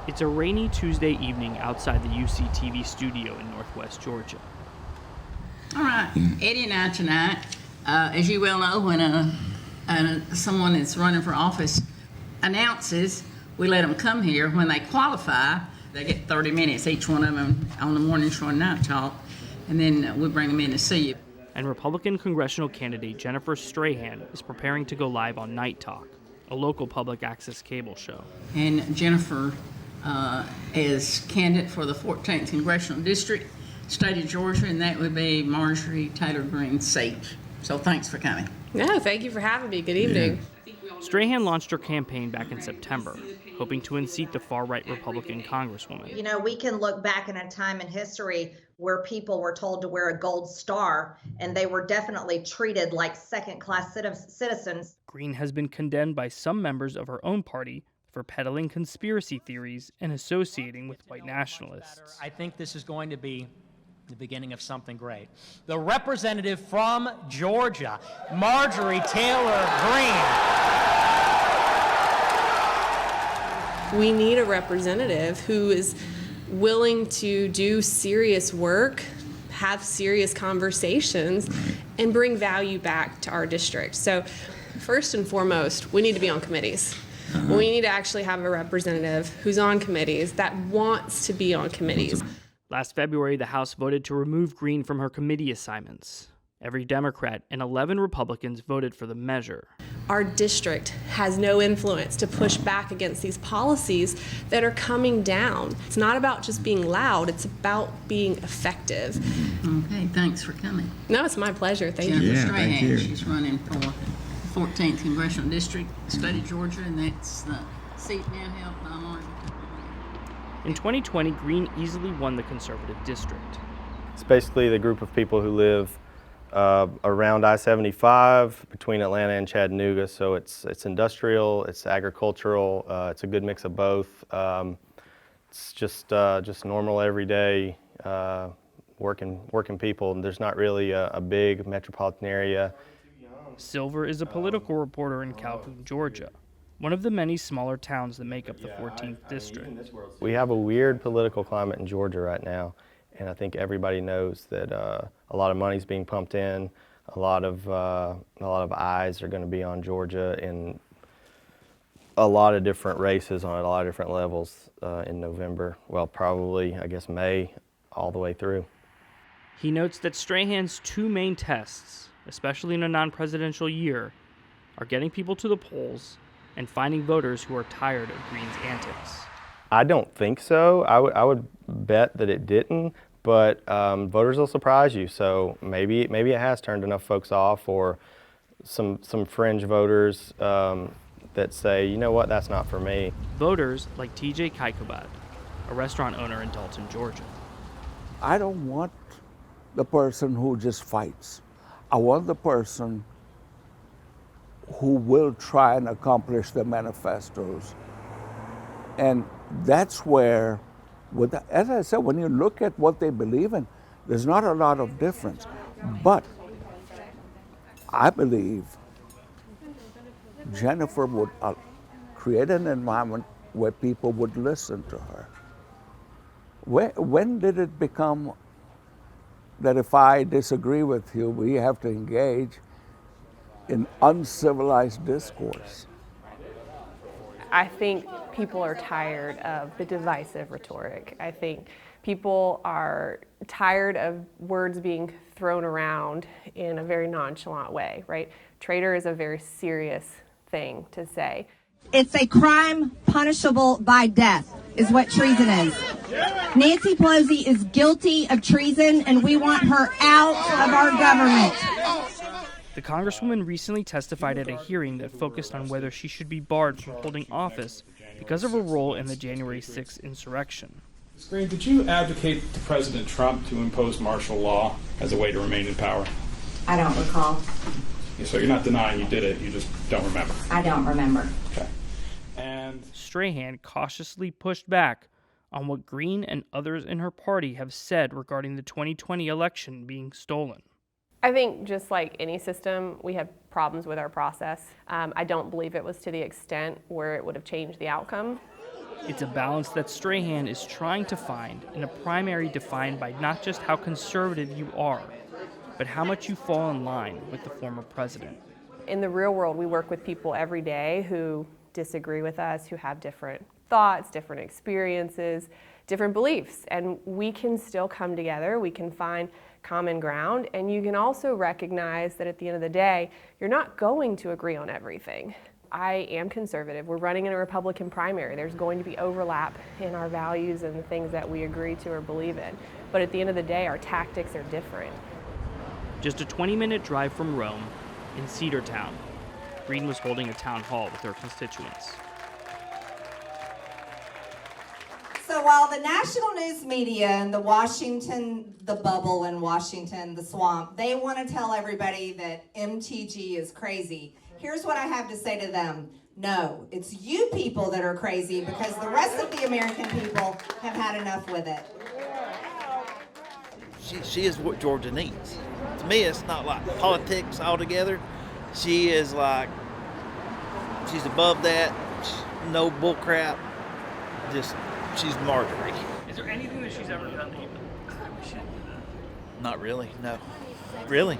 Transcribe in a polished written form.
It's a rainy Tuesday evening outside the UC-TV studio in Northwest Georgia. All right, Eddie and I tonight, as you well know, when someone that's running for office announces, we let them come here. When they qualify, they get 30 minutes, each one of them, on the morning show and night talk, and then we bring them in to see you. And Republican congressional candidate Jennifer Strahan is preparing to go live on Night Talk, a local public access cable show. And Jennifer is candidate for the 14th Congressional District, state of Georgia, and that would be Marjorie Taylor Greene's seat. So thanks for coming. No, thank you for having me. Good evening. Strahan launched her campaign back in September, hoping to unseat the far-right Republican congresswoman. You know, we can look back in a time in history where people were told to wear a gold star, and they were definitely treated like second-class citizens. Greene has been condemned by some members of her own party for peddling conspiracy theories and associating with white nationalists. I think this is going to be the beginning of something great. The representative from Georgia, Marjorie Taylor Greene. We need a representative who is willing to do serious work, have serious conversations, and bring value back to our district. So first and foremost, we need to be on committees. We need to actually have a representative who's on committees, that wants to be on committees. Last February, the House voted to remove Greene from her committee assignments. Every Democrat and 11 Republicans voted for the measure. Our district has no influence to push back against these policies that are coming down. It's not about just being loud, it's about being effective. Okay, thanks for coming. No, it's my pleasure. Thank you. Jennifer Strahan, she's running for the 14th Congressional District, state of Georgia, and that's the seat now held by Marjorie. In 2020, Greene easily won the conservative district. It's basically the group of people who live around I-75 between Atlanta and Chattanooga. So it's industrial, it's agricultural, it's a good mix of both. It's just normal everyday working people, and there's not really a big metropolitan area. Silver is a political reporter in Calhoun, Georgia, one of the many smaller towns that make up the 14th district. We have a weird political climate in Georgia right now, and I think everybody knows that a lot of money's being pumped in, a lot of eyes are going to be on Georgia in a lot of different races on a lot of different levels in November. Well, probably, I guess, May all the way through. He notes that Strahan's two main tests, especially in a non-presidential year, are getting people to the polls and finding voters who are tired of Greene's antics. I don't think so. I would bet that it didn't, but voters will surprise you. So maybe it has turned enough folks off, or some fringe voters that say, you know what, that's not for me. Voters like TJ Kaikobad, a restaurant owner in Dalton, Georgia. I don't want the person who just fights. I want the person who will try and accomplish the manifestos. And that's where, as I said, when you look at what they believe in, there's not a lot of difference. But I believe Jennifer would create an environment where people would listen to her. When did it become that if I disagree with you, we have to engage in uncivilized discourse? I think people are tired of the divisive rhetoric. I think people are tired of words being thrown around in a very nonchalant way, right? Traitor is a very serious thing to say. It's a crime punishable by death, is what treason is. Nancy Pelosi is guilty of treason, and we want her out of our government. The Congresswoman recently testified at a hearing that focused on whether she should be barred from holding office because of her role in the January 6th insurrection. Ms. Greene, did you advocate to President Trump to impose martial law as a way to remain in power? I don't recall. So you're not denying you did it, you just don't remember? I don't remember. Okay. And Strahan cautiously pushed back on what Greene and others in her party have said regarding the 2020 election being stolen. I think just like any system, we have problems with our process. I don't believe it was to the extent where it would have changed the outcome. It's a balance that Strahan is trying to find in a primary defined by not just how conservative you are, but how much you fall in line with the former president. In the real world, we work with people every day who disagree with us, who have different thoughts, different experiences, different beliefs, and we can still come together, we can find common ground, and you can also recognize that at the end of the day, you're not going to agree on everything. I am conservative. We're running in a Republican primary. There's going to be overlap in our values and the things that we agree to or believe in. But at the end of the day, our tactics are different. Just a 20-minute drive from Rome, in Cedartown, Greene was holding a town hall with her constituents. So while the national news media and the bubble in Washington, the swamp, they want to tell everybody that MTG is crazy, here's what I have to say to them. No, it's you people that are crazy because the rest of the American people have had enough with it. She is what Georgia needs. To me, it's not like politics altogether. She is like, she's above that, no bull crap, just, she's Marjorie. Is there anything that she's ever done that you should do that? Not really, no. Really?